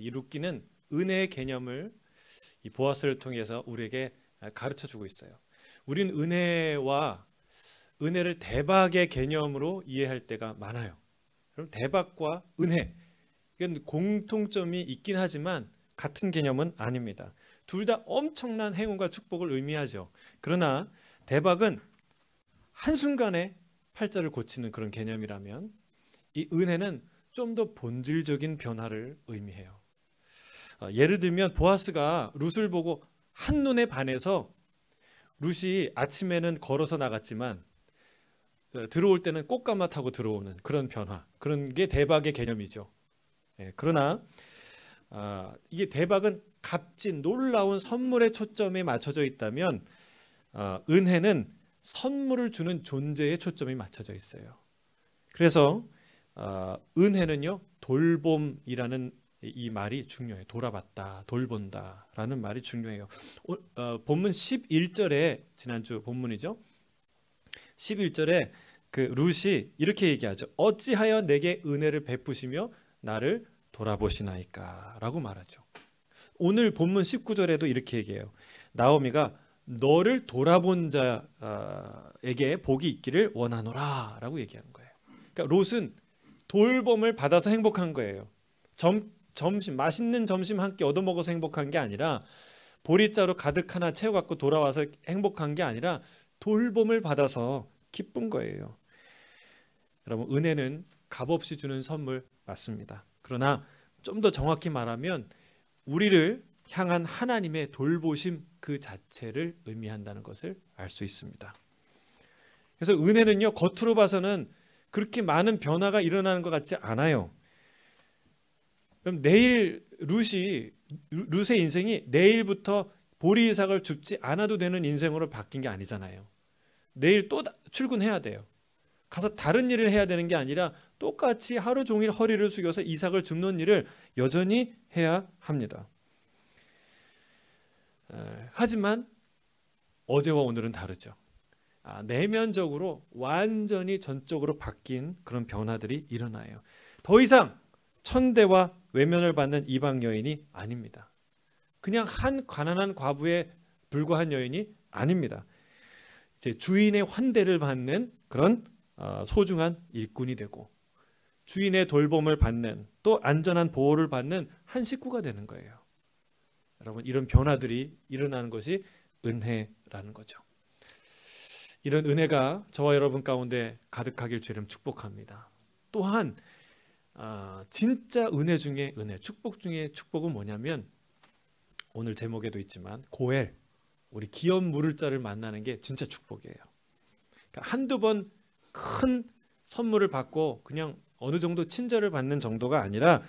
이 룻기는 은혜의 개념을 이 보아스를 통해서 우리에게 가르쳐주고 있어요. 우리는 은혜를 대박의 개념으로 이해할 때가 많아요. 그럼 대박과 은혜, 이건 공통점이 있긴 하지만 같은 개념은 아닙니다. 둘 다 엄청난 행운과 축복을 의미하죠. 그러나 대박은 한순간에 팔자를 고치는 그런 개념이라면 이 은혜는 좀 더 본질적인 변화를 의미해요. 예를 들면 보아스가 룻을 보고 한눈에 반해서 룻이 아침에는 걸어서 나갔지만 들어올 때는 꽃가마 타고 들어오는 그런 변화, 그런 게 대박의 개념이죠. 그러나 이게 대박은 값진 놀라운 선물의 초점에 맞춰져 있다면 은혜는 선물을 주는 존재에 초점이 맞춰져 있어요. 그래서 은혜는요, 돌봄이라는 이 말이 중요해요. 돌아봤다, 돌본다라는 말이 중요해요. 본문 11절에, 지난주 본문이죠, 11절에 그 룻이 이렇게 얘기하죠. 어찌하여 내게 은혜를 베푸시며 나를 돌아보시나이까 라고 말하죠. 오늘 본문 19절에도 이렇게 얘기해요. 나오미가 너를 돌아본 자에게 복이 있기를 원하노라 라고 얘기하는 거예요. 그러니까 롯은 돌봄을 받아서 행복한 거예요. 점심, 맛있는 점심 한 끼 얻어먹어서 행복한 게 아니라, 보리자루 가득 하나 채워갖고 돌아와서 행복한 게 아니라 돌봄을 받아서 기쁜 거예요. 여러분, 은혜는 값없이 주는 선물 맞습니다. 그러나 좀 더 정확히 말하면 우리를 향한 하나님의 돌보심 그 자체를 의미한다는 것을 알 수 있습니다. 그래서 은혜는요, 겉으로 봐서는 그렇게 많은 변화가 일어나는 것 같지 않아요. 그럼 내일 룻의 인생이 내일부터 보리이삭을 줍지 않아도 되는 인생으로 바뀐 게 아니잖아요. 내일 또 출근해야 돼요. 가서 다른 일을 해야 되는 게 아니라 똑같이 하루 종일 허리를 숙여서 이삭을 줍는 일을 여전히 해야 합니다. 하지만 어제와 오늘은 다르죠. 내면적으로 완전히 전적으로 바뀐 그런 변화들이 일어나요. 더 이상 천대와 외면을 받는 이방 여인이 아닙니다. 그냥 한 가난한 과부에 불과한 여인이 아닙니다. 이제 주인의 환대를 받는 그런 소중한 일꾼이 되고, 주인의 돌봄을 받는, 또 안전한 보호를 받는 한 식구가 되는 거예요. 여러분, 이런 변화들이 일어나는 것이 은혜라는 거죠. 이런 은혜가 저와 여러분 가운데 가득하길 주님 축복합니다. 또한 진짜 은혜 중에 은혜, 축복 중에 축복은 뭐냐면, 오늘 제목에도 있지만 고엘, 우리 기업 물을 자를 만나는 게 진짜 축복이에요. 그러니까 한두 번 큰 선물을 받고 그냥 어느 정도 친절을 받는 정도가 아니라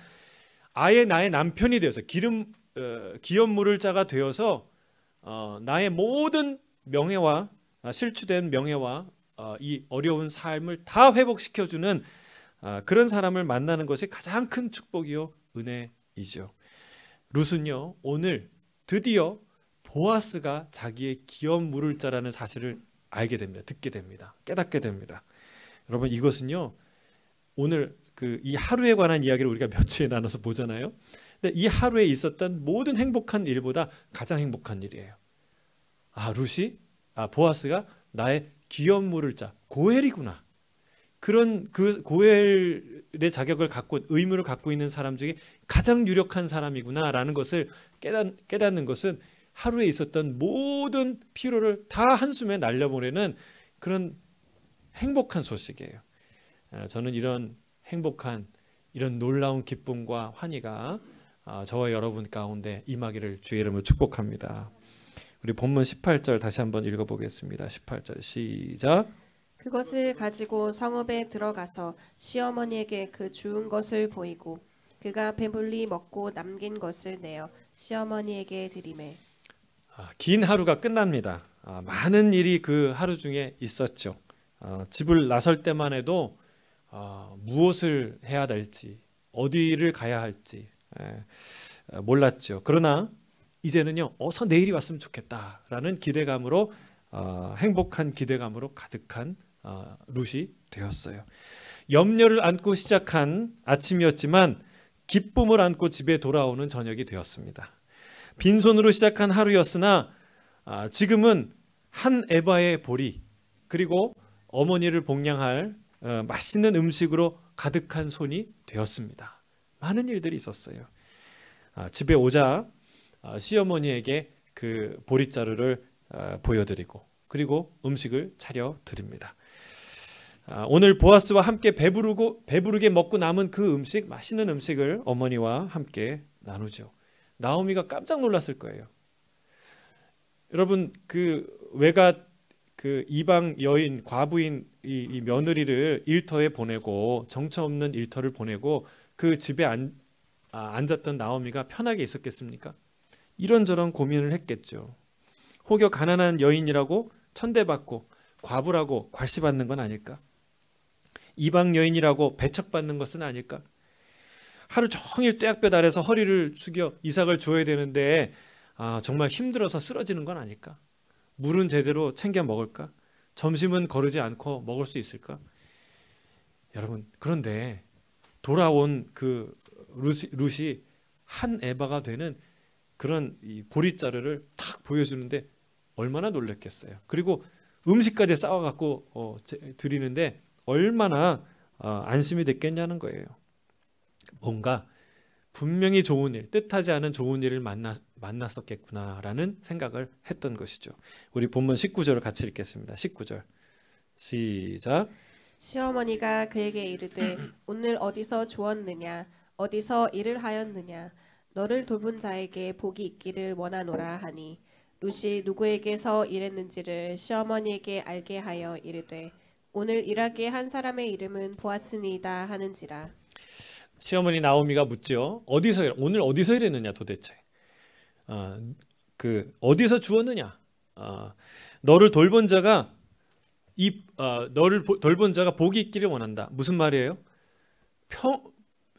아예 나의 남편이 되어서 기업 물을 자가 되어서 나의 모든 명예와 실추된 명예와 이 어려운 삶을 다 회복시켜주는 그런 사람을 만나는 것이 가장 큰 축복이요, 은혜이죠. 룻은요, 오늘 드디어 보아스가 자기의 기업 물을 자라는 사실을 알게 됩니다. 듣게 됩니다. 깨닫게 됩니다. 여러분, 이것은요, 오늘 이 하루에 관한 이야기를 우리가 몇 주에 나눠서 보잖아요. 근데 이 하루에 있었던 모든 행복한 일보다 가장 행복한 일이에요. 보아스가 나의 기업 물을 자, 고엘이구나. 그런 그 고엘의 자격을 갖고, 의무를 갖고 있는 사람 중에 가장 유력한 사람이구나라는 것을 깨닫는 것은 하루에 있었던 모든 피로를 다 한숨에 날려보내는 그런 행복한 소식이에요. 저는 이런 행복한, 이런 놀라운 기쁨과 환희가 저와 여러분 가운데 임하기를 주의 이름으로 축복합니다. 우리 본문 18절 다시 한번 읽어보겠습니다. 18절 시작. 그것을 가지고 성읍에 들어가서 시어머니에게 그 주운 것을 보이고 그가 배불리 먹고 남긴 것을 내어 시어머니에게 드리매. 긴 하루가 끝납니다. 많은 일이 그 하루 중에 있었죠. 집을 나설 때만 해도 무엇을 해야 될지, 어디를 가야 할지 몰랐죠. 그러나 이제는요, 어서 내일이 왔으면 좋겠다라는 기대감으로, 행복한 기대감으로 가득한 룻이 되었어요. 염려를 안고 시작한 아침이었지만 기쁨을 안고 집에 돌아오는 저녁이 되었습니다. 빈손으로 시작한 하루였으나 지금은 한 에바의 보리 그리고 어머니를 복양할 맛있는 음식으로 가득한 손이 되었습니다. 많은 일들이 있었어요. 집에 오자 시어머니에게 그 보리자루를 보여드리고 그리고 음식을 차려 드립니다. 오늘 보아스와 함께 배부르게 먹고 남은 그 음식, 맛있는 음식을 어머니와 함께 나누죠. 나오미가 깜짝 놀랐을 거예요. 여러분, 그 외갓 그 이방 여인 과부인 이 며느리를 일터에 보내고 정처 없는 일터를 보내고 그 집에 앉았던 나오미가 편하게 있었겠습니까? 이런저런 고민을 했겠죠. 혹여 가난한 여인이라고 천대받고 과부라고 괄시받는 건 아닐까? 이방 여인이라고 배척받는 것은 아닐까? 하루 종일 뙤약볕 아래서 허리를 숙여 이삭을 줘야 되는데 정말 힘들어서 쓰러지는 건 아닐까? 물은 제대로 챙겨 먹을까? 점심은 거르지 않고 먹을 수 있을까? 여러분, 그런데 돌아온 그 룻이 한 에바가 되는 그런 이 보리자루를 탁 보여주는데 얼마나 놀랐겠어요. 그리고 음식까지 싸워갖고 드리는데 얼마나 안심이 됐겠냐는 거예요. 뭔가 분명히 좋은 일, 뜻하지 않은 좋은 일을 만났었겠구나라는 생각을 했던 것이죠. 우리 본문 19절을 같이 읽겠습니다. 19절 시작. 시어머니가 그에게 이르되 오늘 어디서 주었느냐 어디서 일을 하였느냐 너를 돌본 자에게 복이 있기를 원하노라 하니 룻이 누구에게서 일했는지를 시어머니에게 알게 하여 이르되 오늘 일하게 한 사람의 이름은 보아스니이다 하는지라. 시어머니 나오미가 묻죠. 오늘 어디서 일했느냐 도대체. 어디서 주었느냐. 너를 돌본 자가 돌본 자가 복이 있기를 원한다. 무슨 말이에요?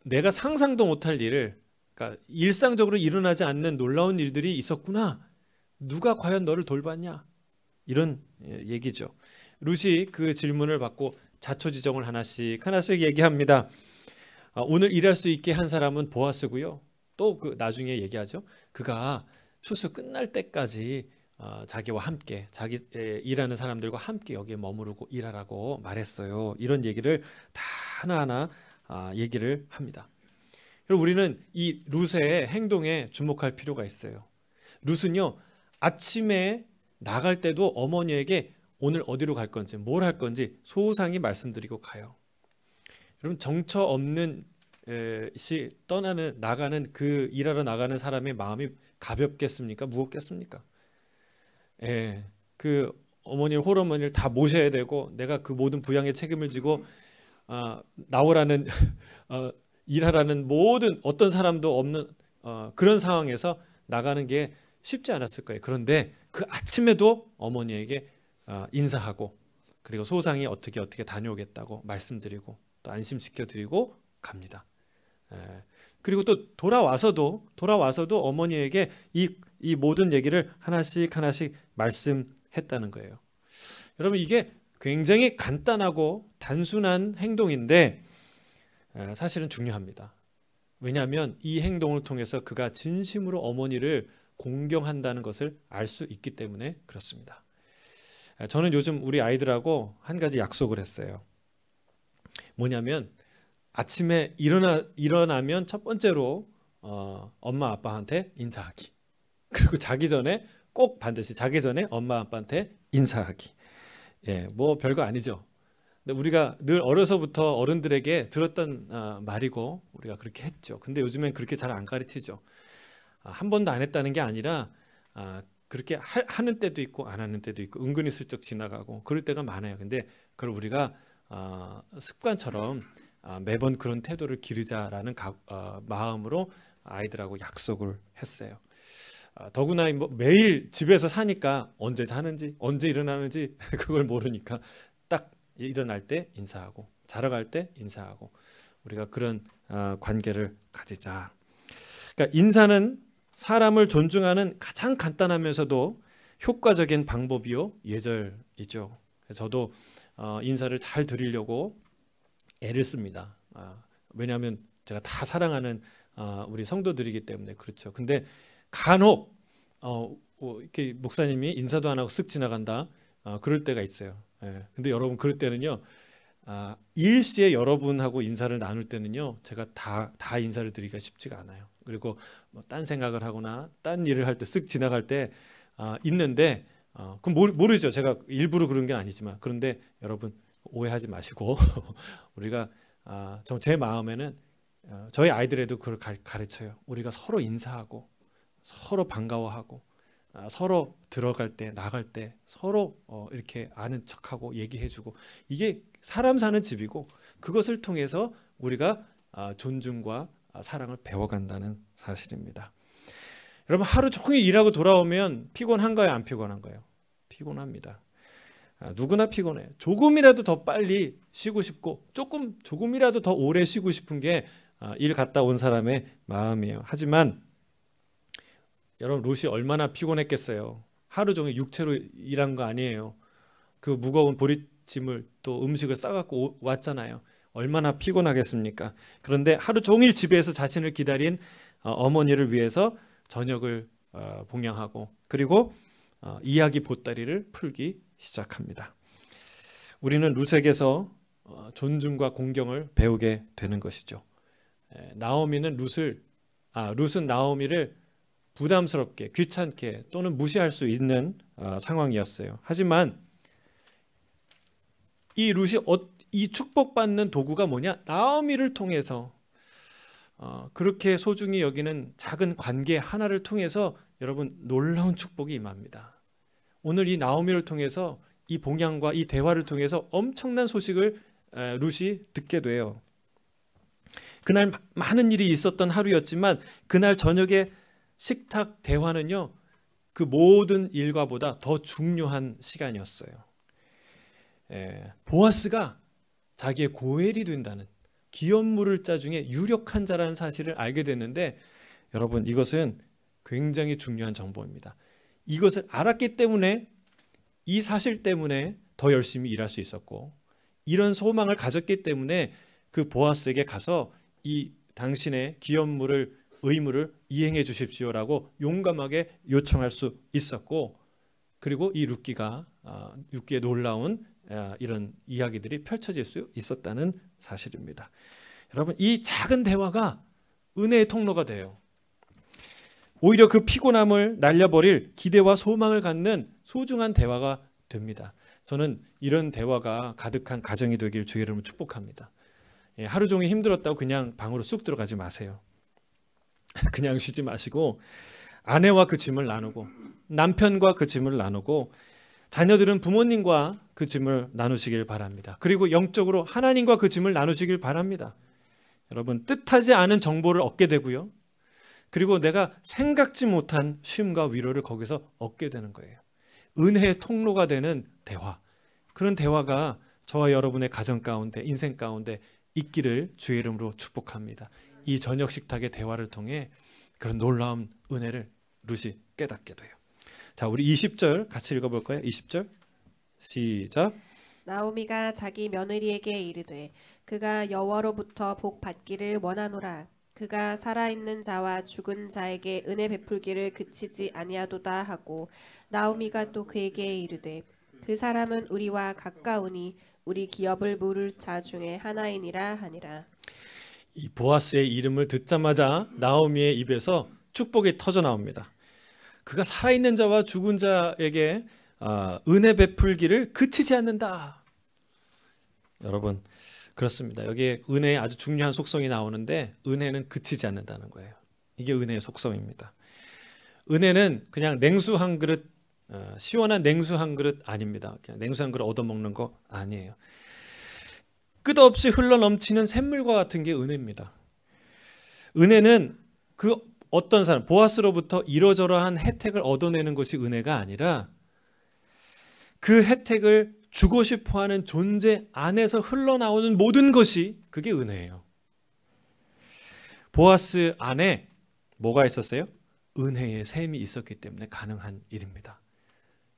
내가 상상도 못할 일을, 그러니까 일상적으로 일어나지 않는 놀라운 일들이 있었구나. 누가 과연 너를 돌봤냐? 이런 얘기죠. 룻이 그 질문을 받고 자초지종을 하나씩 얘기합니다. 오늘 일할 수 있게 한 사람은 보아스고요. 또 그 나중에 얘기하죠. 그가 추수 끝날 때까지 자기와 함께 자기 일하는 사람들과 함께 여기에 머무르고 일하라고 말했어요. 이런 얘기를 다 하나하나 얘기를 합니다. 그리고 우리는 이 룻의 행동에 주목할 필요가 있어요. 룻은요, 아침에 나갈 때도 어머니에게 오늘 어디로 갈 건지 뭘 할 건지 소상히 말씀드리고 가요. 여러분, 정처 없는 나가는 그 일하러 나가는 사람의 마음이 가볍겠습니까? 무겁겠습니까? 그 어머니를 홀어머니를 다 모셔야 되고 내가 그 모든 부양의 책임을 지고 나오라는 일하라는 모든 어떤 사람도 없는 그런 상황에서 나가는 게 쉽지 않았을 거예요. 그런데 그 아침에도 어머니에게 인사하고 그리고 소상히 어떻게 다녀오겠다고 말씀드리고 또 안심시켜드리고 갑니다. 그리고 또 돌아와서도 어머니에게 이 모든 얘기를 하나씩 말씀했다는 거예요. 여러분, 이게 굉장히 간단하고 단순한 행동인데 사실은 중요합니다. 왜냐하면 이 행동을 통해서 그가 진심으로 어머니를 공경한다는 것을 알 수 있기 때문에 그렇습니다. 저는 요즘 우리 아이들하고 한 가지 약속을 했어요. 뭐냐면 아침에 일어나면 첫 번째로 엄마 아빠한테 인사하기. 그리고 반드시 자기 전에 엄마 아빠한테 인사하기. 뭐 별거 아니죠. 근데 우리가 늘 어려서부터 어른들에게 들었던 말이고 우리가 그렇게 했죠. 근데 요즘엔 그렇게 잘 안 가르치죠. 한 번도 안 했다는 게 아니라 그렇게 하는 때도 있고 안 하는 때도 있고 은근히 슬쩍 지나가고 그럴 때가 많아요. 근데 그걸 우리가 습관처럼 매번 그런 태도를 기르자라는 마음으로 아이들하고 약속을 했어요. 더구나 뭐 매일 집에서 사니까 언제 자는지 언제 일어나는지 그걸 모르니까 딱 일어날 때 인사하고 자러 갈 때 인사하고 우리가 그런 관계를 가지자. 그러니까 인사는 사람을 존중하는 가장 간단하면서도 효과적인 방법이요 예절이죠. 저도 인사를 잘 드리려고 애를 씁니다. 왜냐하면 제가 다 사랑하는 우리 성도들이기 때문에 그렇죠. 근데 간혹 이렇게 목사님이 인사도 안 하고 쓱 지나간다. 그럴 때가 있어요. 예. 근데 여러분 그럴 때는요. 일시에 여러분하고 인사를 나눌 때는요. 제가 다 인사를 드리기가 쉽지가 않아요. 그리고 뭐 딴 생각을 하거나 딴 일을 할 때 쓱 지나갈 때 있는데 그럼 모르죠. 제가 일부러 그런 게 아니지만 그런데 여러분 오해하지 마시고 우리가 제 마음에는 저희 아이들에도 그걸 가르쳐요. 우리가 서로 인사하고 서로 반가워하고 서로 들어갈 때 나갈 때 서로 이렇게 아는 척하고 얘기해주고 이게 사람 사는 집이고 그것을 통해서 우리가 존중과 사랑을 배워간다는 사실입니다. 여러분 하루 종일 일하고 돌아오면 피곤한가요? 안 피곤한가요? 피곤합니다. 누구나 피곤해요. 조금이라도 더 빨리 쉬고 싶고 조금이라도 더 오래 쉬고 싶은 게 일 갔다 온 사람의 마음이에요. 하지만 여러분 룻이 얼마나 피곤했겠어요. 하루 종일 육체로 일한 거 아니에요. 그 무거운 보릿짐을 또 음식을 싸갖고 왔잖아요. 얼마나 피곤하겠습니까? 그런데 하루 종일 집에서 자신을 기다린 어머니를 위해서 저녁을 봉양하고 그리고 이야기 보따리를 풀기 시작합니다. 우리는 룻에게서 존중과 공경을 배우게 되는 것이죠. 룻은 나오미를 부담스럽게 귀찮게 또는 무시할 수 있는 상황이었어요. 하지만 이 룻이 이 축복받는 도구가 뭐냐? 나오미를 통해서 그렇게 소중히 여기는 작은 관계 하나를 통해서 여러분 놀라운 축복이 임합니다. 오늘 이 나오미를 통해서 이 봉양과 이 대화를 통해서 엄청난 소식을 룻이 듣게 돼요. 그날 많은 일이 있었던 하루였지만 그날 저녁에 식탁 대화는요. 그 모든 일과보다 더 중요한 시간이었어요. 보아스가 자기의 고엘이 된다는 기업물을 자 중에 유력한 자라는 사실을 알게 됐는데 여러분 이것은 굉장히 중요한 정보입니다. 이것을 알았기 때문에 이 사실 때문에 더 열심히 일할 수 있었고 이런 소망을 가졌기 때문에 그 보아스에게 가서 이 당신의 기업물을 의무를 이행해 주십시오라고 용감하게 요청할 수 있었고 그리고 이 룻기의 놀라운 이런 이야기들이 펼쳐질 수 있었다는 사실입니다. 여러분 이 작은 대화가 은혜의 통로가 돼요. 오히려 그 피곤함을 날려버릴 기대와 소망을 갖는 소중한 대화가 됩니다. 저는 이런 대화가 가득한 가정이 되길 주의 이름으로 축복합니다. 하루 종일 힘들었다고 그냥 방으로 쑥 들어가지 마세요. 그냥 쉬지 마시고 아내와 그 짐을 나누고 남편과 그 짐을 나누고 자녀들은 부모님과 그 짐을 나누시길 바랍니다. 그리고 영적으로 하나님과 그 짐을 나누시길 바랍니다. 여러분 뜻하지 않은 정보를 얻게 되고요. 그리고 내가 생각지 못한 쉼과 위로를 거기서 얻게 되는 거예요. 은혜의 통로가 되는 대화. 그런 대화가 저와 여러분의 가정 가운데 인생 가운데 있기를 주의 이름으로 축복합니다. 이 저녁 식탁의 대화를 통해 그런 놀라운 은혜를 룻이 깨닫게 돼요. 자, 우리 20절 같이 읽어볼까요? 20절 시작. 나오미가 자기 며느리에게 이르되 그가 여호와로부터 복 받기를 원하노라. 그가 살아있는 자와 죽은 자에게 은혜 베풀기를 그치지 아니하도다 하고 나오미가 또 그에게 이르되 그 사람은 우리와 가까우니 우리 기업을 물을 자 중에 하나이니라 하니라. 이 보아스의 이름을 듣자마자 나오미의 입에서 축복이 터져 나옵니다. 그가 살아있는 자와 죽은 자에게 은혜 베풀기를 그치지 않는다. 여러분 그렇습니다. 여기에 은혜의 아주 중요한 속성이 나오는데 은혜는 그치지 않는다는 거예요. 이게 은혜의 속성입니다. 은혜는 그냥 냉수 한 그릇 시원한 냉수 한 그릇 아닙니다. 그냥 냉수 한 그릇 얻어먹는 거 아니에요. 끝없이 흘러넘치는 샘물과 같은 게 은혜입니다. 은혜는 그 어떤 사람 보아스로부터 이러저러한 혜택을 얻어내는 것이 은혜가 아니라 그 혜택을 주고 싶어하는 존재 안에서 흘러나오는 모든 것이 그게 은혜예요. 보아스 안에 뭐가 있었어요? 은혜의 샘이 있었기 때문에 가능한 일입니다.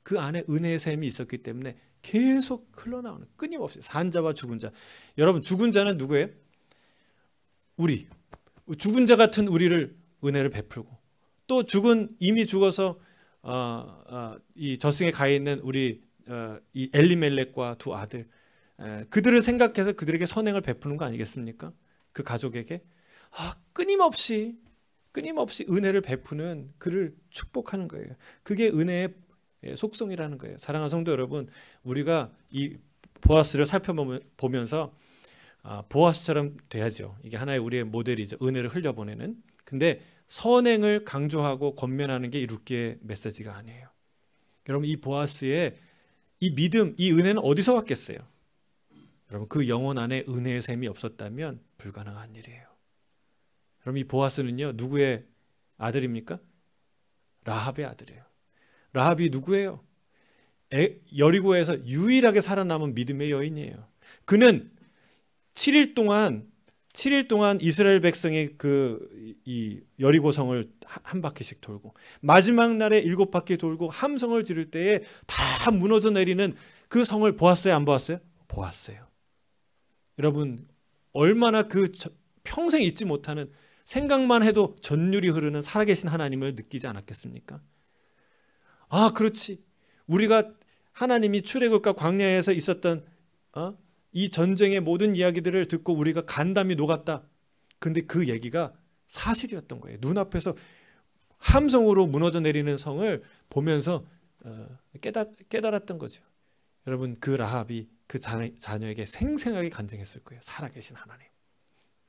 그 안에 은혜의 샘이 있었기 때문에 계속 흘러나오는 끊임없이 산자와 죽은 자. 여러분 죽은 자는 누구예요? 우리 죽은 자 같은 우리를 은혜를 베풀고, 또 이미 죽어서 이 저승에 가 있는 우리 이 엘리멜렉과 두 아들, 그들을 생각해서 그들에게 선행을 베푸는 거 아니겠습니까? 그 가족에게 끊임없이 은혜를 베푸는 그를 축복하는 거예요. 그게 은혜의 속성이라는 거예요. 사랑하는 성도 여러분, 우리가 이 보아스를 살펴보면서 보아스처럼 돼야죠. 이게 하나의 우리의 모델이죠. 은혜를 흘려보내는. 근데 선행을 강조하고 권면하는 게 이 룻기의 메시지가 아니에요. 여러분, 이 보아스의 이 믿음, 이 은혜는 어디서 왔겠어요? 여러분, 그 영혼 안에 은혜의 샘이 없었다면 불가능한 일이에요. 여러분, 이 보아스는요, 누구의 아들입니까? 라합의 아들이에요. 라합이 누구예요? 여리고에서 유일하게 살아남은 믿음의 여인이에요. 그는 7일 동안 이스라엘 백성이 이 여리고성을 한 바퀴씩 돌고, 마지막 날에 7바퀴 돌고 함성을 지를 때에 다 무너져 내리는 그 성을 보았어요? 안 보았어요? 보았어요. 여러분, 얼마나 평생 잊지 못하는, 생각만 해도 전율이 흐르는 살아계신 하나님을 느끼지 않았겠습니까? 그렇지. 우리가 하나님이 출애굽과 광야에서 있었던 이 전쟁의 모든 이야기들을 듣고 우리가 간담이 녹았다. 그런데 그 얘기가 사실이었던 거예요. 눈앞에서 함성으로 무너져 내리는 성을 보면서 깨달았던 거죠. 여러분, 그 라합이 그 자녀에게 생생하게 간증했을 거예요. 살아계신 하나님.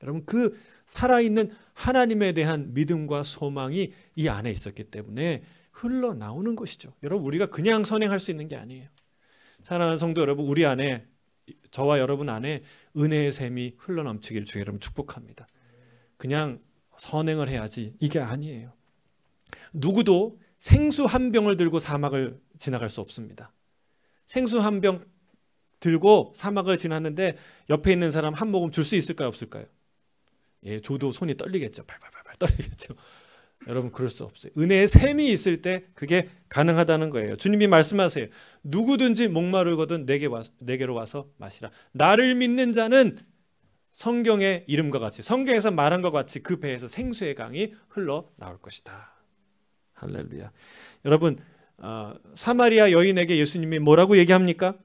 여러분, 그 살아있는 하나님에 대한 믿음과 소망이 이 안에 있었기 때문에 흘러나오는 것이죠. 여러분, 우리가 그냥 선행할 수 있는 게 아니에요. 사랑하는 성도 여러분, 우리 안에, 저와 여러분 안에 은혜의 샘이 흘러넘치길 주의 이름 축복합니다. 그냥 선행을 해야지, 이게 아니에요. 누구도 생수 한 병을 들고 사막을 지나갈 수 없습니다. 생수 한 병 들고 사막을 지났는데 옆에 있는 사람 한 모금 줄 수 있을까요, 없을까요? 예, 줘도 손이 떨리겠죠. 발발발발 떨리겠죠. 여러분, 그럴 수 없어요. 은혜의 샘이 있을 때 그게 가능하다는 거예요. 주님이 말씀하세요. 누구든지 목마르거든 내게로 와서 마시라. 나를 믿는 자는 성경의 이름과 같이, 성경에서 말한 것 같이 그 배에서 생수의 강이 흘러나올 것이다. 할렐루야. 여러분, 사마리아 여인에게 예수님이 뭐라고 얘기합니까?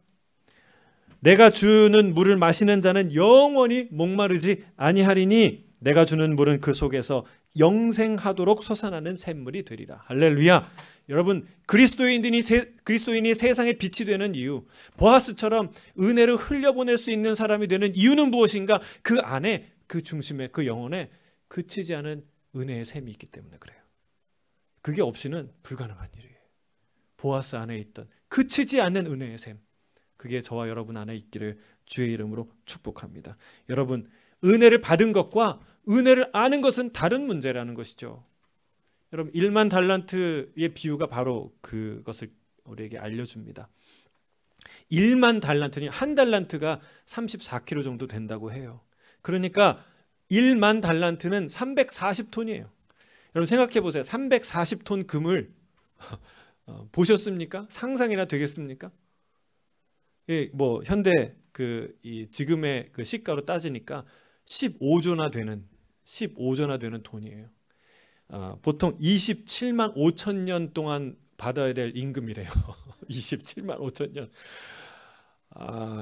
내가 주는 물을 마시는 자는 영원히 목마르지 아니하리니 내가 주는 물은 그 속에서 영생하도록 솟아나는 샘물이 되리라. 할렐루야. 여러분, 그리스도인이 세상의 빛이 되는 이유, 보아스처럼 은혜를 흘려보낼 수 있는 사람이 되는 이유는 무엇인가? 그 안에, 그 중심에, 그 영혼에 그치지 않은 은혜의 샘이 있기 때문에 그래요. 그게 없이는 불가능한 일이에요. 보아스 안에 있던 그치지 않는 은혜의 샘, 그게 저와 여러분 안에 있기를 주의 이름으로 축복합니다. 여러분, 은혜를 받은 것과 은혜를 아는 것은 다른 문제라는 것이죠. 여러분, 1만 달란트의 비유가 바로 그것을 우리에게 알려줍니다. 1만 달란트니 한 달란트가 34kg 정도 된다고 해요. 그러니까 1만 달란트는 340톤이에요. 여러분, 생각해 보세요. 340톤 금을 보셨습니까? 상상이나 되겠습니까? 뭐 현대 이 지금의 그 시가로 따지니까 15조나 되는 돈이에요. 보통 27만 5천 년 동안 받아야 될 임금이래요. 27만 5천 년.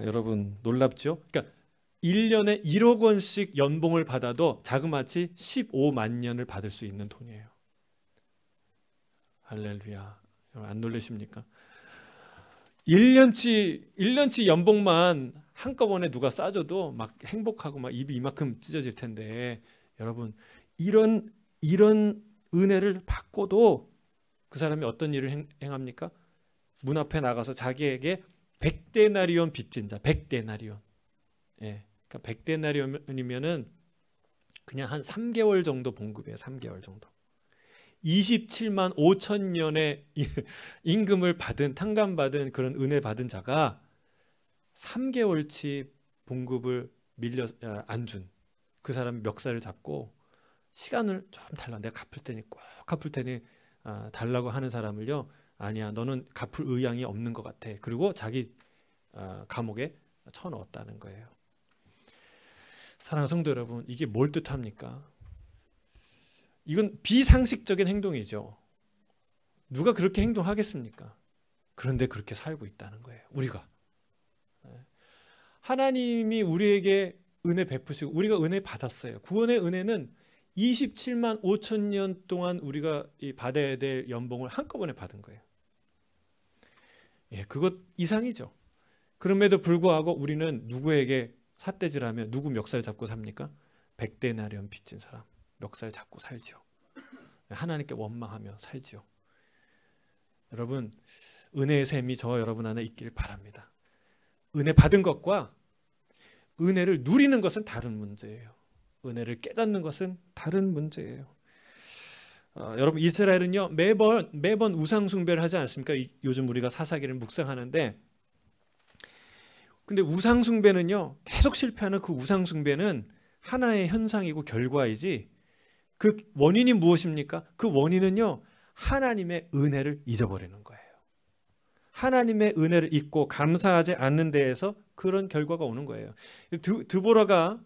여러분, 놀랍죠? 그러니까 1년에 1억 원씩 연봉을 받아도 자그마치 15만 년을 받을 수 있는 돈이에요. 할렐루야. 여러분, 안 놀라십니까? 1년치 연봉만 한꺼번에 누가 싸줘도 막 행복하고 막 입이 이만큼 찢어질 텐데, 여러분, 이런 은혜를 받고도 그 사람이 어떤 일을 행합니까? 문 앞에 나가서 자기에게 100데나리온 빚진 자, 100데나리온. 예. 그러니까 100데나리온이면은 그냥 한 3개월 정도 봉급이에요. 3개월 정도. 27만 5천 년의 임금을 받은, 탕감받은 그런 은혜 받은 자가 3개월치 봉급을 안 준 그 사람이 멱살을 잡고 시간을 좀 달라, 내가 갚을 테니 꼭 갚을 테니 달라고 하는 사람을요, 아니야, 너는 갚을 의향이 없는 것 같아. 그리고 자기 감옥에 쳐넣었다는 거예요. 사랑하는 성도 여러분, 이게 뭘 뜻합니까? 이건 비상식적인 행동이죠. 누가 그렇게 행동하겠습니까? 그런데 그렇게 살고 있다는 거예요. 우리가. 하나님이 우리에게 은혜 베푸시고 우리가 은혜 받았어요. 구원의 은혜는 27만 5천 년 동안 우리가 받아야 될 연봉을 한꺼번에 받은 거예요. 예, 그것 이상이죠. 그럼에도 불구하고 우리는 누구에게 삿대질하며 누구 멱살 잡고 삽니까? 100데나리온 빚진 사람 멱살 잡고 살지요. 하나님께 원망하며 살지요. 여러분, 은혜의 셈이 저와 여러분 안에 있기를 바랍니다. 은혜 받은 것과 은혜를 누리는 것은 다른 문제예요. 은혜를 깨닫는 것은 다른 문제예요. 여러분, 이스라엘은요 매번 우상 숭배를 하지 않습니까? 요즘 우리가 사사기를 묵상하는데, 근데 우상 숭배는요 계속 실패하는 그 우상 숭배는 하나의 현상이고 결과이지, 그 원인이 무엇입니까? 그 원인은요 하나님의 은혜를 잊어버리는 거예요. 하나님의 은혜를 잊고 감사하지 않는 데에서 그런 결과가 오는 거예요. 드보라가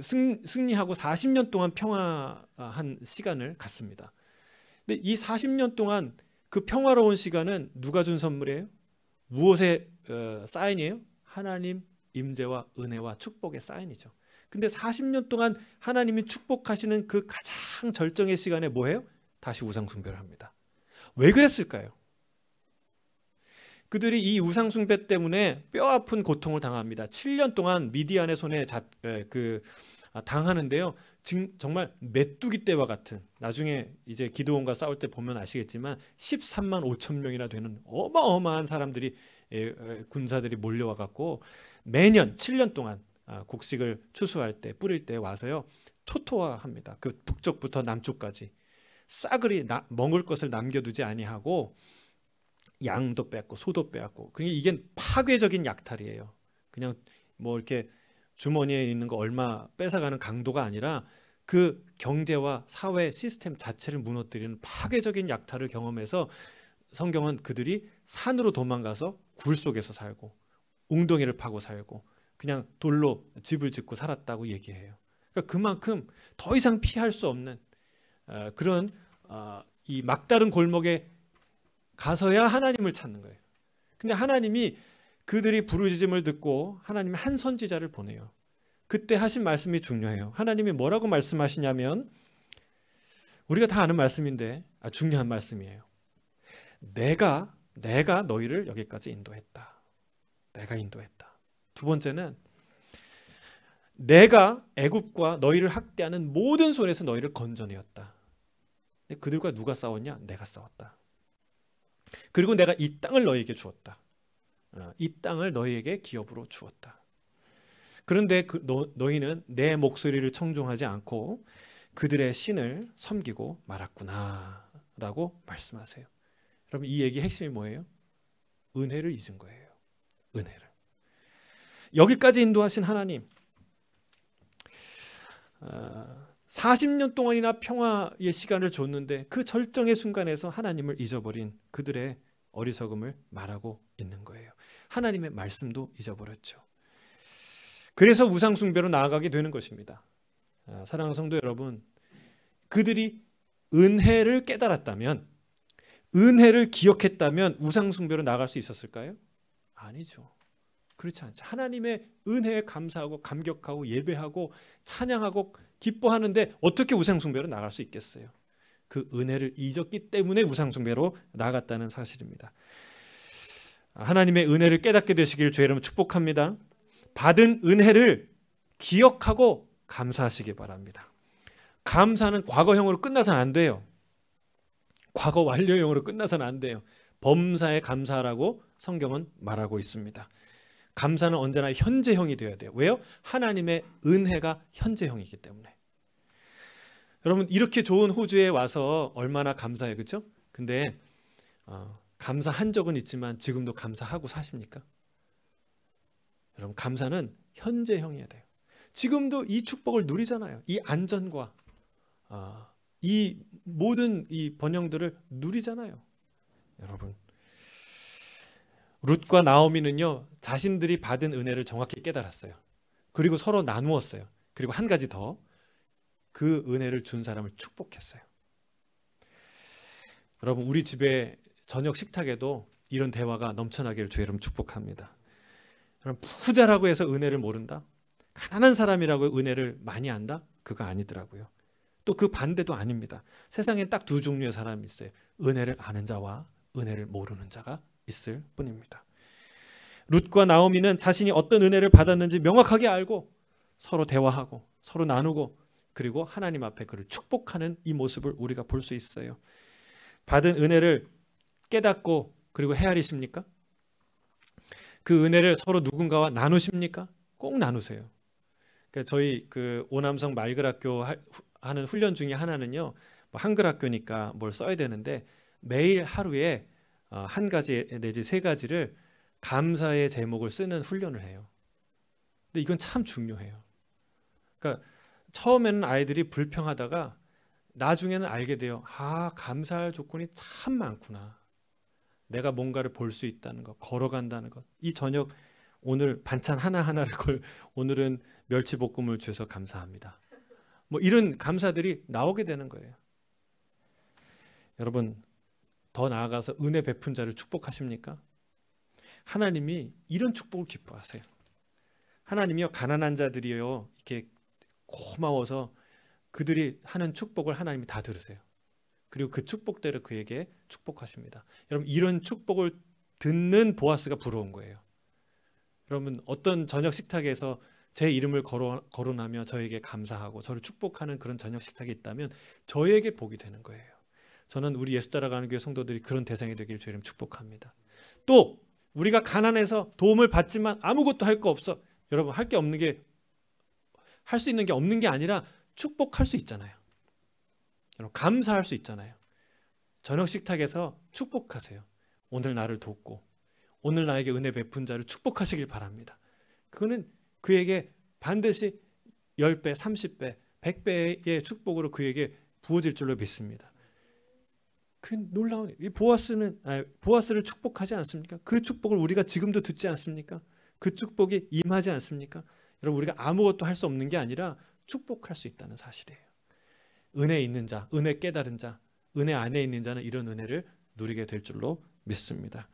승리하고 40년 동안 평화한 시간을 갖습니다. 근데 이 40년 동안 그 평화로운 시간은 누가 준 선물이에요? 무엇의 사인이에요? 하나님 임재와 은혜와 축복의 사인이죠. 근데 40년 동안 하나님이 축복하시는 그 가장 절정의 시간에 뭐해요? 다시 우상 숭배를 합니다. 왜 그랬을까요? 그들이 이 우상 숭배 때문에 뼈아픈 고통을 당합니다. 7년 동안 미디안의 손에 당하는데요. 정말 메뚜기 떼와 같은, 나중에 이제 기드온과 싸울 때 보면 아시겠지만 13만 5천 명이나 되는 어마어마한 사람들이, 군사들이 몰려와 갖고 매년 7년 동안 곡식을 추수할 때 뿌릴 때 와서요 초토화합니다. 그 북쪽부터 남쪽까지 싸그리 먹을 것을 남겨두지 아니하고 양도 뺏고 소도 빼앗고. 그러니까 이게 파괴적인 약탈이에요. 그냥 뭐 이렇게 주머니에 있는 거 얼마 뺏어가는 강도가 아니라 그 경제와 사회 시스템 자체를 무너뜨리는 파괴적인 약탈을 경험해서 성경은 그들이 산으로 도망가서 굴 속에서 살고 웅덩이를 파고 살고 그냥 돌로 집을 짓고 살았다고 얘기해요. 그러니까 그만큼 더 이상 피할 수 없는 그런 이 막다른 골목에 가서야 하나님을 찾는 거예요. 근데 하나님이 그들이 부르짖음을 듣고 하나님이 한 선지자를 보내요. 그때 하신 말씀이 중요해요. 하나님이 뭐라고 말씀하시냐면, 우리가 다 아는 말씀인데 중요한 말씀이에요. 내가 너희를 여기까지 인도했다. 내가 인도했다. 두 번째는 내가 애굽과 너희를 학대하는 모든 손에서 너희를 건져내었다. 그들과 누가 싸웠냐? 내가 싸웠다. 그리고 내가 이 땅을 너희에게 주었다. 이 땅을 너희에게 기업으로 주었다. 그런데 너희는 내 목소리를 청종하지 않고 그들의 신을 섬기고 말았구나 라고 말씀하세요. 여러분, 이 얘기의 핵심이 뭐예요? 은혜를 잊은 거예요. 은혜를. 여기까지 인도하신 하나님, 40년 동안이나 평화의 시간을 줬는데 그 절정의 순간에서 하나님을 잊어버린 그들의 어리석음을 말하고 있는 거예요. 하나님의 말씀도 잊어버렸죠. 그래서 우상숭배로 나아가게 되는 것입니다. 사랑하는 성도 여러분, 그들이 은혜를 깨달았다면, 은혜를 기억했다면 우상숭배로 나아갈 수 있었을까요? 아니죠. 그렇지 않죠. 하나님의 은혜에 감사하고 감격하고 예배하고 찬양하고 기뻐하는데 어떻게 우상숭배로 나갈 수 있겠어요? 그 은혜를 잊었기 때문에 우상숭배로 나갔다는 사실입니다. 하나님의 은혜를 깨닫게 되시길 주의 이름으로 축복합니다. 받은 은혜를 기억하고 감사하시기 바랍니다. 감사는 과거형으로 끝나서는 안 돼요. 과거 완료형으로 끝나서는 안 돼요. 범사에 감사하라고 성경은 말하고 있습니다. 감사는 언제나 현재형이 되어야 돼요. 왜요? 하나님의 은혜가 현재형이기 때문에. 여러분, 이렇게 좋은 호주에 와서 얼마나 감사해요, 그렇죠? 근데 감사한 적은 있지만 지금도 감사하고 사십니까? 여러분, 감사는 현재형이어야 돼요. 지금도 이 축복을 누리잖아요. 이 안전과 이 모든 이 번영들을 누리잖아요. 여러분, 룻과 나오미는요 자신들이 받은 은혜를 정확히 깨달았어요. 그리고 서로 나누었어요. 그리고 한 가지 더, 그 은혜를 준 사람을 축복했어요. 여러분, 우리 집에 저녁 식탁에도 이런 대화가 넘쳐나기를 주의 이름 축복합니다. 여러분, 부자라고 해서 은혜를 모른다? 가난한 사람이라고 은혜를 많이 안다? 그거 아니더라고요. 또 그 반대도 아닙니다. 세상엔 딱 두 종류의 사람이 있어요. 은혜를 아는 자와 은혜를 모르는 자가 있을 뿐입니다. 룻과 나오미는 자신이 어떤 은혜를 받았는지 명확하게 알고 서로 대화하고 서로 나누고 그리고 하나님 앞에 그를 축복하는 이 모습을 우리가 볼 수 있어요. 받은 은혜를 깨닫고 그리고 헤아리십니까? 그 은혜를 서로 누군가와 나누십니까? 꼭 나누세요. 그러니까 저희 그 오남성 말글학교 하는 훈련 중에 하나는요, 뭐 한글 학교니까 뭘 써야 되는데 매일 하루에 한 가지 내지 세 가지를 감사의 제목을 쓰는 훈련을 해요. 근데 이건 참 중요해요. 그러니까 처음에는 아이들이 불평하다가 나중에는 알게 돼요. 아, 감사할 조건이 참 많구나. 내가 뭔가를 볼 수 있다는 것, 걸어간다는 것. 이 저녁 오늘 반찬 하나하나를 오늘은 멸치볶음을 주셔서 감사합니다. 뭐 이런 감사들이 나오게 되는 거예요. 여러분, 더 나아가서 은혜 베푼 자를 축복하십니까? 하나님이 이런 축복을 기뻐하세요. 하나님이요, 가난한 자들이요, 이렇게 고마워서 그들이 하는 축복을 하나님이 다 들으세요. 그리고 그 축복대로 그에게 축복하십니다. 여러분, 이런 축복을 듣는 보아스가 부러운 거예요. 여러분, 어떤 저녁 식탁에서 제 이름을 거론하며 저에게 감사하고 저를 축복하는 그런 저녁 식탁이 있다면 저에게 복이 되는 거예요. 저는 우리 예수 따라가는 교회 성도들이 그런 대상이 되기를 주의 이름 축복합니다. 또 우리가 가난해서 도움을 받지만 아무것도 할 거 없어. 여러분, 할 게 없는 게, 할 수 있는 게 없는 게 아니라 축복할 수 있잖아요. 여러분, 감사할 수 있잖아요. 저녁 식탁에서 축복하세요. 오늘 나를 돕고 오늘 나에게 은혜 베푼 자를 축복하시길 바랍니다. 그거는 그에게 반드시 10배, 30배, 100배의 축복으로 그에게 부어질 줄로 믿습니다. 그 놀라운, 이 보아스를 축복하지 않습니까? 그 축복을 우리가 지금도 듣지 않습니까? 그 축복이 임하지 않습니까? 여러분, 우리가 아무것도 할 수 없는 게 아니라 축복할 수 있다는 사실이에요. 은혜 있는 자, 은혜 깨달은 자, 은혜 안에 있는 자는 이런 은혜를 누리게 될 줄로 믿습니다.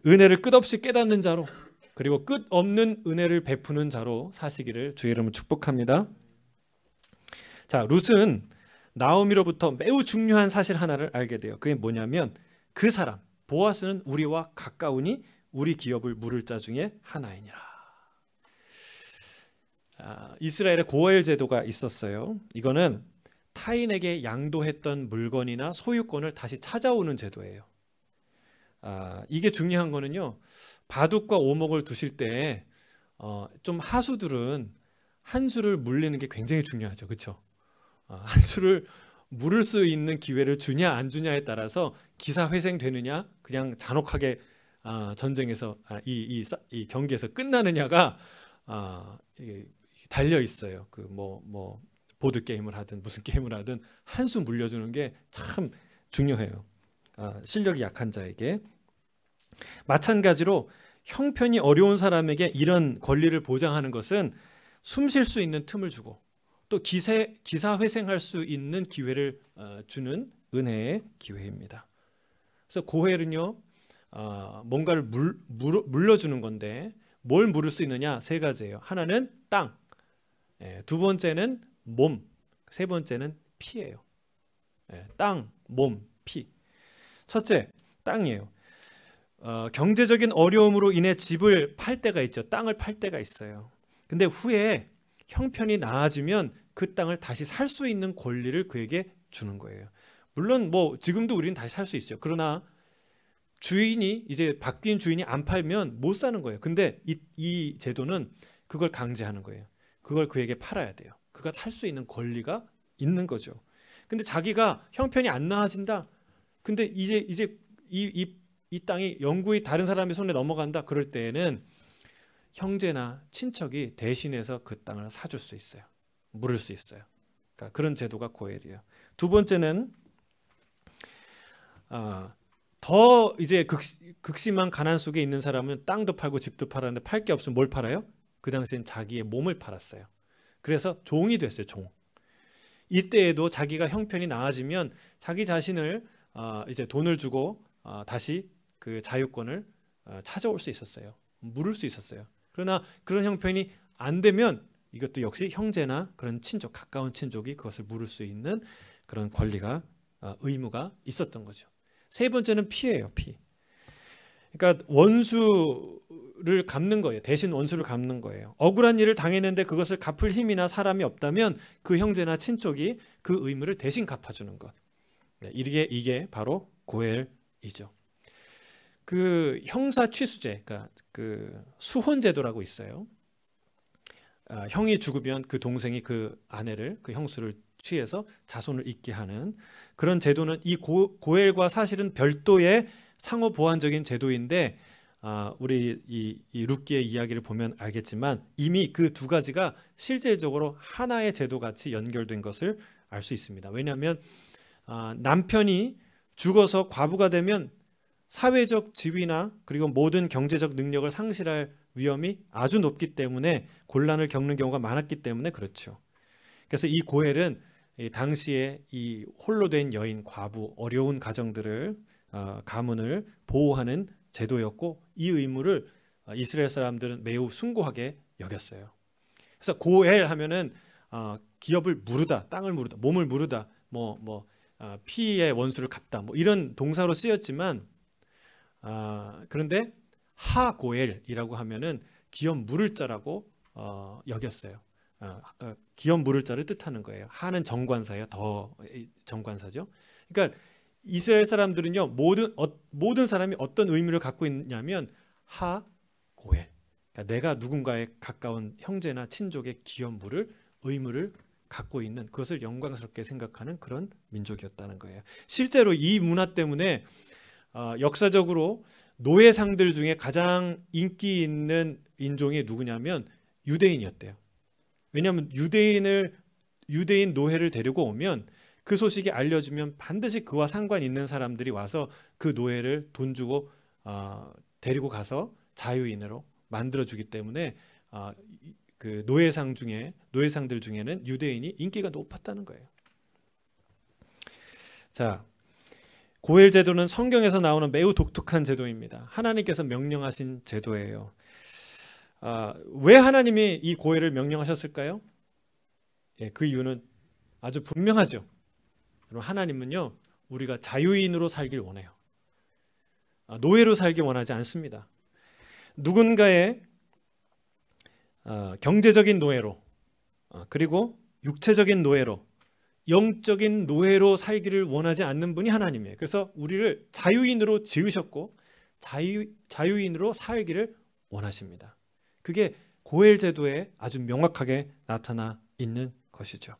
은혜를 끝없이 깨닫는 자로, 그리고 끝없는 은혜를 베푸는 자로 사시기를 주의 이름으로 축복합니다. 자, 룻은 나오미로부터 매우 중요한 사실 하나를 알게 돼요. 그게 뭐냐면 그 사람, 보아스는 우리와 가까우니 우리 기업을 물을 자 중에 하나이니라. 이스라엘에 고엘 제도가 있었어요. 이거는 타인에게 양도했던 물건이나 소유권을 다시 찾아오는 제도예요. 이게 중요한 거는요, 바둑과 오목을 두실 때 좀 하수들은 한 수를 물리는 게 굉장히 중요하죠. 그렇죠? 한 수를 물을 수 있는 기회를 주냐 안 주냐에 따라서 기사회생되느냐, 그냥 잔혹하게 전쟁에서 이 경기에서 끝나느냐가 달려 있어요. 그 뭐 보드 게임을 하든 무슨 게임을 하든 한 수 물려주는 게 참 중요해요. 실력이 약한 자에게. 마찬가지로 형편이 어려운 사람에게 이런 권리를 보장하는 것은 숨 쉴 수 있는 틈을 주고 또 기사회생할 수 있는 기회를 주는 은혜의 기회입니다. 그래서 고헬은요, 뭔가를 물려주는 건데 뭘 물을 수 있느냐? 세 가지예요. 하나는 땅, 두 번째는 몸, 세 번째는 피예요. 땅, 몸, 피. 첫째, 땅이에요. 경제적인 어려움으로 인해 집을 팔 때가 있죠. 땅을 팔 때가 있어요. 근데 후에 형편이 나아지면 그 땅을 다시 살 수 있는 권리를 그에게 주는 거예요. 물론 뭐 지금도 우리는 다시 살 수 있어요. 그러나 주인이 이제 바뀐 주인이 안 팔면 못 사는 거예요. 근데 이 제도는 그걸 강제하는 거예요. 그걸 그에게 팔아야 돼요. 그가 살 수 있는 권리가 있는 거죠. 근데 자기가 형편이 안 나아진다. 근데 이제 이 땅이 영구히 다른 사람의 손에 넘어간다. 그럴 때에는 형제나 친척이 대신해서 그 땅을 사줄 수 있어요. 물을 수 있어요. 그러니까 그런 제도가 고엘이에요. 두 번째는 더 이제 극심한 가난 속에 있는 사람은 땅도 팔고 집도 팔았는데 팔 게 없으면 뭘 팔아요? 그 당시엔 자기의 몸을 팔았어요. 그래서 종이 됐어요. 종. 이때에도 자기가 형편이 나아지면 자기 자신을 이제 돈을 주고 다시 그 자유권을 찾아올 수 있었어요. 물을 수 있었어요. 그러나 그런 형편이 안 되면 이것도 역시 형제나 그런 친족, 가까운 친족이 그것을 물을 수 있는 그런 권리가 의무가 있었던 거죠. 세 번째는 피예요. 피. 그러니까 원수를 갚는 거예요. 대신 원수를 갚는 거예요. 억울한 일을 당했는데 그것을 갚을 힘이나 사람이 없다면 그 형제나 친족이 그 의무를 대신 갚아주는 것. 이게 바로 고엘이죠. 그 형사 취수제, 그러니까 그 수혼 제도라고 있어요. 형이 죽으면 그 동생이 그 아내를, 그 형수를 취해서 자손을 잇게 하는 그런 제도는 이 고엘과 사실은 별도의 상호 보완적인 제도인데 우리 이 룻기의 이야기를 보면 알겠지만 이미 그 두 가지가 실질적으로 하나의 제도 같이 연결된 것을 알 수 있습니다. 왜냐하면 남편이 죽어서 과부가 되면 사회적 지위나 그리고 모든 경제적 능력을 상실할 위험이 아주 높기 때문에 곤란을 겪는 경우가 많았기 때문에 그렇죠. 그래서 이 고엘은 당시에 이 홀로 된 여인, 과부, 어려운 가정들을 가문을 보호하는 제도였고 이 의무를 이스라엘 사람들은 매우 숭고하게 여겼어요. 그래서 고엘 하면은 기업을 무르다, 땅을 무르다, 몸을 무르다, 피의 원수를 갚다, 이런 동사로 쓰였지만 그런데 하고엘이라고 하면은 기업 물을 자라고 여겼어요. 기업 물을 자를 뜻하는 거예요. 하는 정관사예요. 더 정관사죠. 그러니까 이스라엘 사람들은요 모든 사람이 어떤 의무를 갖고 있냐면 하고엘. 그러니까 내가 누군가의 가까운 형제나 친족의 기업 물을 의무를 갖고 있는 그것을 영광스럽게 생각하는 그런 민족이었다는 거예요. 실제로 이 문화 때문에 역사적으로 노예상들 중에 가장 인기 있는 인종이 누구냐면 유대인이었대요. 왜냐하면 유대인 노예를 데리고 오면 그 소식이 알려지면 반드시 그와 상관 있는 사람들이 와서 그 노예를 돈 주고 데리고 가서 자유인으로 만들어주기 때문에 그 노예상들 중에는 유대인이 인기가 높았다는 거예요. 자, 고엘 제도는 성경에서 나오는 매우 독특한 제도입니다. 하나님께서 명령하신 제도예요. 왜 하나님이 이 고엘을 명령하셨을까요? 그 이유는 아주 분명하죠. 하나님은요 우리가 자유인으로 살길 원해요. 노예로 살기 원하지 않습니다. 누군가의 경제적인 노예로 그리고 육체적인 노예로 영적인 노예로 살기를 원하지 않는 분이 하나님이에요. 그래서 우리를 자유인으로 지으셨고 자유인으로 살기를 원하십니다. 그게 고엘 제도에 아주 명확하게 나타나 있는 것이죠.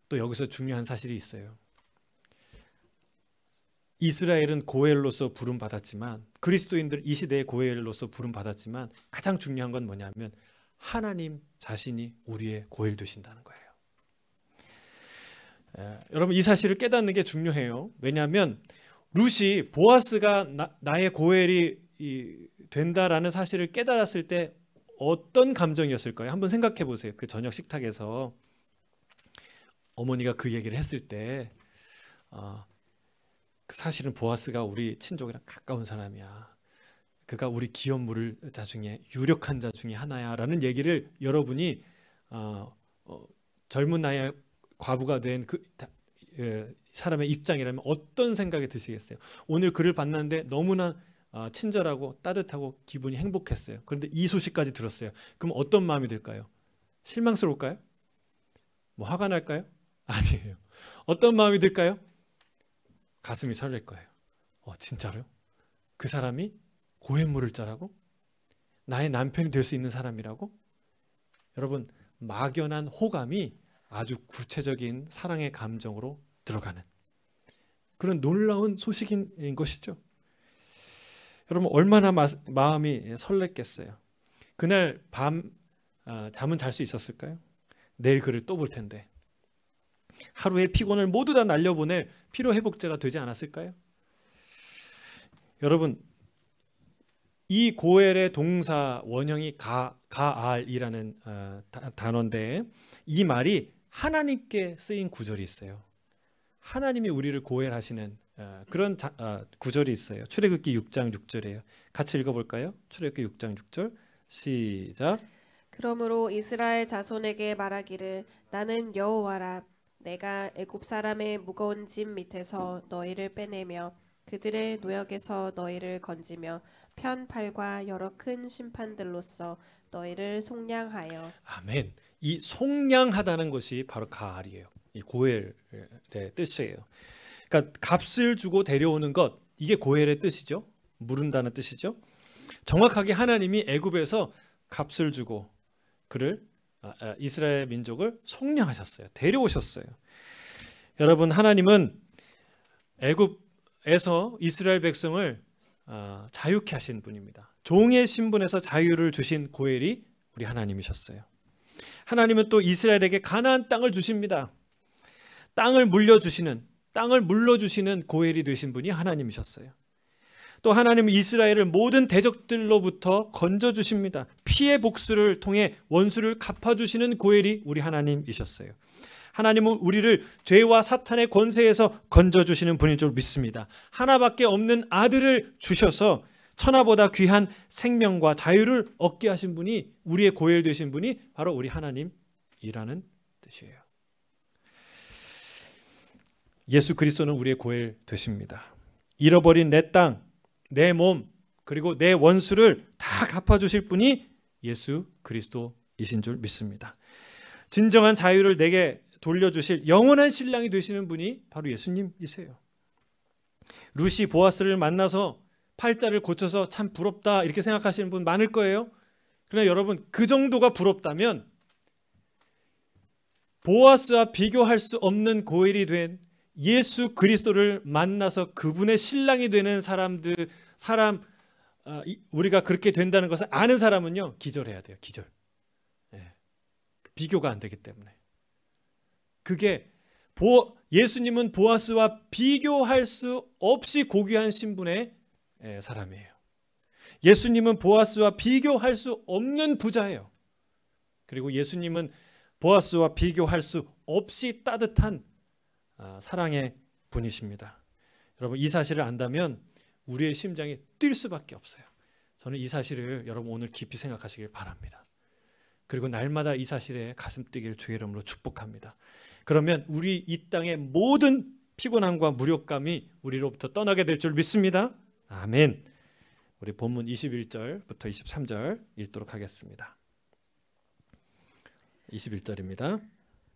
또 여기서 중요한 사실이 있어요. 이스라엘은 고엘로서 부름받았지만 그리스도인들 이 시대의 고엘로서 부름받았지만 가장 중요한 건 뭐냐면 하나님 자신이 우리의 고엘 되신다는 거예요. 여러분 이 사실을 깨닫는 게 중요해요. 왜냐하면 룻이 보아스가 나의 고엘이 된다라는 사실을 깨달았을 때 어떤 감정이었을까요? 한번 생각해 보세요. 그 저녁 식탁에서 어머니가 그 얘기를 했을 때 사실은 보아스가 우리 친족이랑 가까운 사람이야. 그가 우리 기업 물을 자 중에 유력한 자 중에 하나야 라는 얘기를 여러분이 젊은 나이에 과부가 된 그 사람의 입장이라면 어떤 생각이 드시겠어요? 오늘 그를 만났는데 너무나 친절하고 따뜻하고 기분이 행복했어요. 그런데 이 소식까지 들었어요. 그럼 어떤 마음이 들까요? 실망스러울까요? 화가 날까요? 아니에요. 어떤 마음이 들까요? 가슴이 설렐 거예요. 진짜로요? 그 사람이 고엘 물을 자라고? 나의 남편이 될 수 있는 사람이라고? 여러분 막연한 호감이 아주 구체적인 사랑의 감정으로 들어가는 그런 놀라운 소식인 것이죠. 여러분 얼마나 마음이 설렜겠어요. 그날 밤 잠은 잘 수 있었을까요? 내일 그를 또 볼 텐데 하루의 피곤을 모두 다 날려보낼 피로회복제가 되지 않았을까요? 여러분 이 고엘의 동사 원형이 가알이라는 단어인데 이 말이 하나님께 쓰인 구절이 있어요. 하나님이 우리를 고헬하시는 그런 구절이 있어요. 출애굽기 6장 6절이에요. 같이 읽어볼까요? 출애굽기 6장 6절 시작. 그러므로 이스라엘 자손에게 말하기를 나는 여호와라. 내가 애굽 사람의 무거운 짐 밑에서 너희를 빼내며 그들의 노역에서 너희를 건지며 편팔과 여러 큰 심판들로서 너희를 속량하여. 아멘. 이 속량하다는 것이 바로 가알이에요. 이 고헬의 뜻이에요. 그러니까 값을 주고 데려오는 것, 이게 고헬의 뜻이죠. 물은다는 뜻이죠. 정확하게 하나님이 애굽에서 값을 주고 그를 이스라엘 민족을 속량하셨어요. 데려오셨어요. 여러분, 하나님은 애굽에서 이스라엘 백성을 자유케 하신 분입니다. 종의 신분에서 자유를 주신 고헬이 우리 하나님이셨어요. 하나님은 또 이스라엘에게 가나안 땅을 주십니다. 땅을 물려주시는 고헬이 되신 분이 하나님이셨어요. 또 하나님은 이스라엘을 모든 대적들로부터 건져주십니다. 피해 복수를 통해 원수를 갚아주시는 고헬이 우리 하나님이셨어요. 하나님은 우리를 죄와 사탄의 권세에서 건져주시는 분인 줄 믿습니다. 하나밖에 없는 아들을 주셔서 천하보다 귀한 생명과 자유를 얻게 하신 분이, 우리의 고엘 되신 분이 바로 우리 하나님이라는 뜻이에요. 예수 그리스도는 우리의 고엘 되십니다. 잃어버린 내 땅, 내 몸, 그리고 내 원수를 다 갚아주실 분이 예수 그리스도이신 줄 믿습니다. 진정한 자유를 내게 돌려주실 영원한 신랑이 되시는 분이 바로 예수님이세요. 루시 보아스를 만나서 팔자를 고쳐서 참 부럽다 이렇게 생각하시는 분 많을 거예요. 그러나 여러분, 그 정도가 부럽다면 보아스와 비교할 수 없는 고엘이 된 예수 그리스도를 만나서 그분의 신랑이 되는 우리가 그렇게 된다는 것을 아는 사람은요, 기절해야 돼요. 기절. 비교가 안 되기 때문에. 그게 예수님은 보아스와 비교할 수 없이 고귀한 신분의 사람이에요. 예수님은 보아스와 비교할 수 없는 부자예요. 그리고 예수님은 보아스와 비교할 수 없이 따뜻한 사랑의 분이십니다. 여러분, 이 사실을 안다면 우리의 심장이 뛸 수밖에 없어요. 저는 이 사실을 여러분 오늘 깊이 생각하시길 바랍니다. 그리고 날마다 이 사실에 가슴 뛰기를 주의 이름으로 축복합니다. 그러면 우리 이 땅의 모든 피곤함과 무력감이 우리로부터 떠나게 될 줄 믿습니다. 아멘. 우리 본문 21절부터 23절 읽도록 하겠습니다. 21절입니다.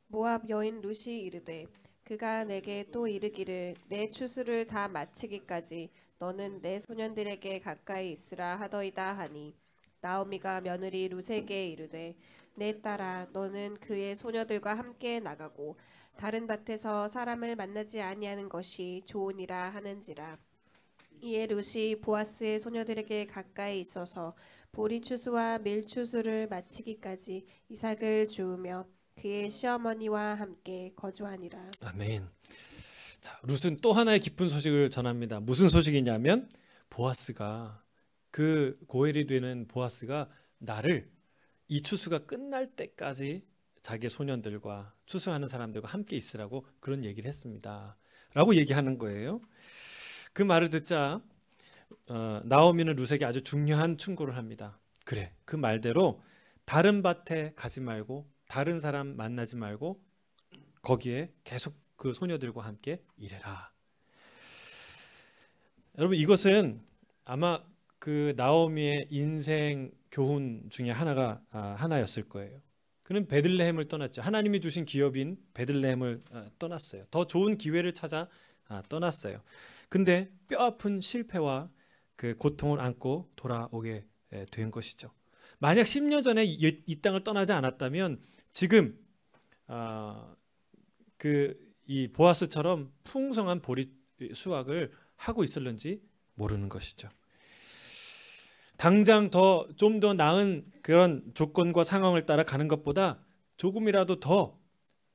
모압 여인 루시 이르되 그가 내게 또 이르기를 내 추수를 다 마치기까지 너는 내 소년들에게 가까이 있으라 하더이다 하니 나오미가 며느리 룻에게 이르되 내 딸아 너는 그의 소녀들과 함께 나가고 다른 밭에서 사람을 만나지 아니하는 것이 좋으니라 하는지라. 이에 룻이 보아스의 소녀들에게 가까이 있어서 보리 추수와 밀 추수를 마치기까지 이삭을 주우며 그의 시어머니와 함께 거주하니라. 아멘. 자, 룻은 또 하나의 기쁜 소식을 전합니다. 무슨 소식이냐면 보아스가, 그 고엘이 되는 보아스가 나를 이 추수가 끝날 때까지 자기의 소년들과 추수하는 사람들과 함께 있으라고 그런 얘기를 했습니다. 라고 얘기하는 거예요. 그 말을 듣자 나오미는 룻에게 아주 중요한 충고를 합니다. 그래, 그 말대로 다른 밭에 가지 말고 다른 사람 만나지 말고 거기에 계속 그 소녀들과 함께 일해라. 여러분, 이것은 아마 그 나오미의 인생 교훈 중에 하나였을 거예요. 그는 베들레헴을 떠났죠. 하나님이 주신 기업인 베들레헴을 떠났어요. 더 좋은 기회를 찾아 떠났어요. 근데 뼈아픈 실패와 그 고통을 안고 돌아오게 된 것이죠. 만약 10년 전에 이 땅을 떠나지 않았다면 지금 이 보아스처럼 풍성한 보리 수확을 하고 있을는지 모르는 것이죠. 당장 좀 더 나은 그런 조건과 상황을 따라 가는 것보다 조금이라도 더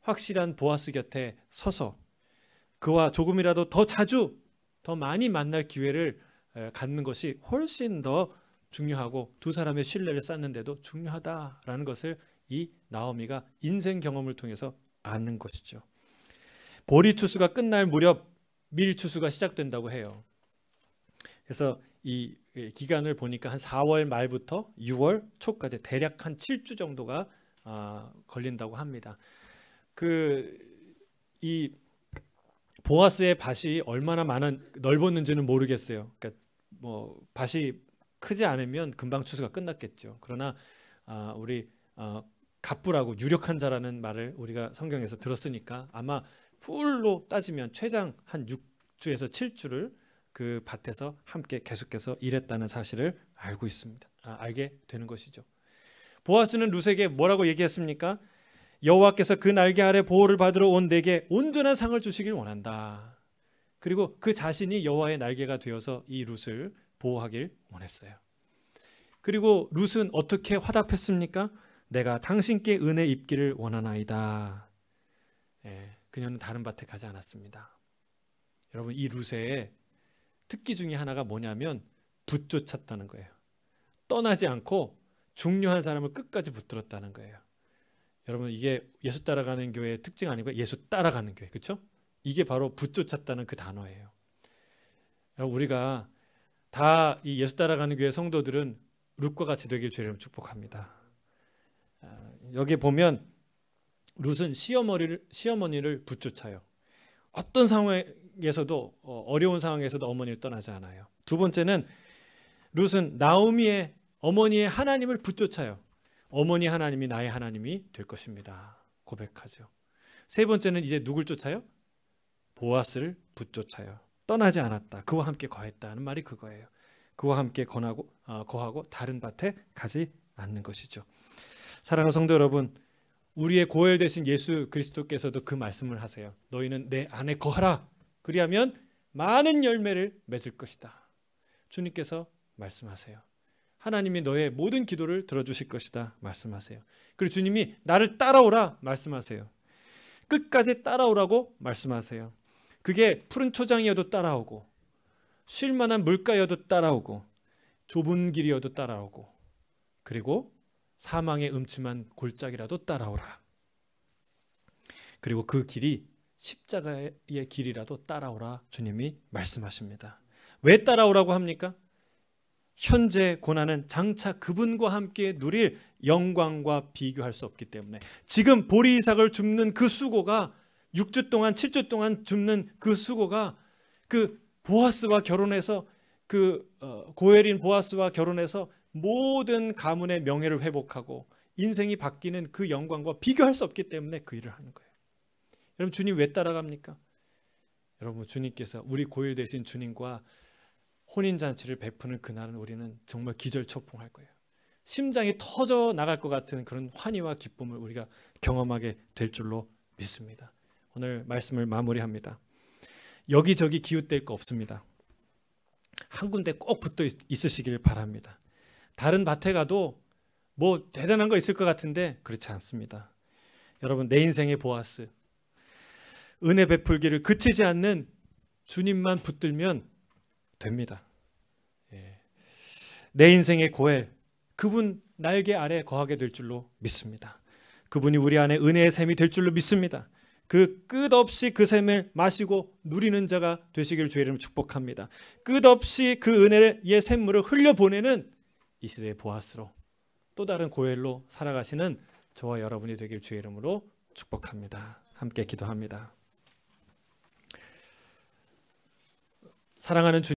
확실한 보아스 곁에 서서 그와 조금이라도 더 자주 더 많이 만날 기회를 갖는 것이 훨씬 더 중요하고 두 사람의 신뢰를 쌓는 데도 중요하다라는 것을 이 나오미가 인생 경험을 통해서 않는 것이죠. 보리 추수가 끝날 무렵 밀 추수가 시작된다고 해요. 그래서 이 기간을 보니까 한 4월 말부터 6월 초까지 대략 한 7주 정도가 걸린다고 합니다. 이 보아스의 밭이 얼마나 넓었는지는 모르겠어요. 그러니까 뭐 밭이 크지 않으면 금방 추수가 끝났겠죠. 그러나 우리 갑부라고 유력한 자라는 말을 우리가 성경에서 들었으니까 아마 풀로 따지면 최장 한 6주에서 7주를 그 밭에서 함께 계속해서 일했다는 사실을 알게 되는 것이죠. 보아스는 룻에게 뭐라고 얘기했습니까? 여호와께서 그 날개 아래 보호를 받으러 온 내게 온전한 상을 주시길 원한다. 그리고 그 자신이 여호와의 날개가 되어서 이 룻을 보호하길 원했어요. 그리고 룻은 어떻게 화답했습니까? 내가 당신께 은혜 입기를 원하나이다. 그녀는 다른 밭에 가지 않았습니다. 여러분, 이 룻의 특기 중에 하나가 뭐냐면 붙쫓았다는 거예요. 떠나지 않고 중요한 사람을 끝까지 붙들었다는 거예요. 여러분, 이게 예수 따라가는 교회의 특징 아니고 예수 따라가는 교회, 그렇죠? 이게 바로 붙쫓았다는 그 단어예요. 여러분, 우리가 다 이 예수 따라가는 교회 성도들은 룻과 같이 되길 주님을 축복합니다. 여기 보면 룻은 시어머니를 붙쫓아요. 어떤 상황에서도 어려운 상황에서도 어머니를 떠나지 않아요. 두 번째는 룻은 나오미의 어머니의 하나님을 붙쫓아요. 어머니 하나님이 나의 하나님이 될 것입니다. 고백하죠. 세 번째는 이제 누굴 쫓아요? 보아스를 붙쫓아요. 떠나지 않았다. 그와 함께 거했다는 말이 그거예요. 그와 함께 거하고 다른 밭에 가지 않는 것이죠. 사랑하는 성도 여러분, 우리의 고엘 되신 예수 그리스도께서도 그 말씀을 하세요. 너희는 내 안에 거하라. 그리하면 많은 열매를 맺을 것이다. 주님께서 말씀하세요. 하나님이 너의 모든 기도를 들어주실 것이다 말씀하세요. 그리고 주님이 나를 따라오라 말씀하세요. 끝까지 따라오라고 말씀하세요. 그게 푸른 초장이어도 따라오고, 쉴만한 물가여도 따라오고, 좁은 길이어도 따라오고, 그리고 사망의 음침한 골짜기라도 따라오라. 그리고 그 길이 십자가의 길이라도 따라오라 주님이 말씀하십니다. 왜 따라오라고 합니까? 현재 고난은 장차 그분과 함께 누릴 영광과 비교할 수 없기 때문에, 지금 보리 이삭을 줍는 그 수고가 6주 동안 7주 동안 줍는 그 수고가 그 보아스와 결혼해서 고엘인 보아스와 결혼해서 모든 가문의 명예를 회복하고 인생이 바뀌는 그 영광과 비교할 수 없기 때문에 그 일을 하는 거예요. 여러분, 주님 왜 따라갑니까? 여러분, 주님께서 우리 고엘 되신 주님과 혼인잔치를 베푸는 그날은 우리는 정말 기절초풍할 거예요. 심장이 터져 나갈 것 같은 그런 환희와 기쁨을 우리가 경험하게 될 줄로 믿습니다. 오늘 말씀을 마무리합니다. 여기저기 기웃댈 거 없습니다. 한 군데 꼭 붙어 있으시길 바랍니다. 다른 밭에 가도 뭐 대단한 거 있을 것 같은데 그렇지 않습니다. 여러분, 내 인생의 보아스, 은혜 베풀기를 그치지 않는 주님만 붙들면 됩니다. 내 인생의 고엘, 그분 날개 아래 거하게 될 줄로 믿습니다. 그분이 우리 안에 은혜의 샘이 될 줄로 믿습니다. 그 끝없이 그 샘을 마시고 누리는 자가 되시길 주의 이름으로 축복합니다. 끝없이 그 은혜의 샘물을 흘려보내는 이 시대의 보아스로, 또 다른 고엘로 살아가시는 저와 여러분이 되길 주의 이름으로 축복합니다. 함께 기도합니다. 사랑하는 주님,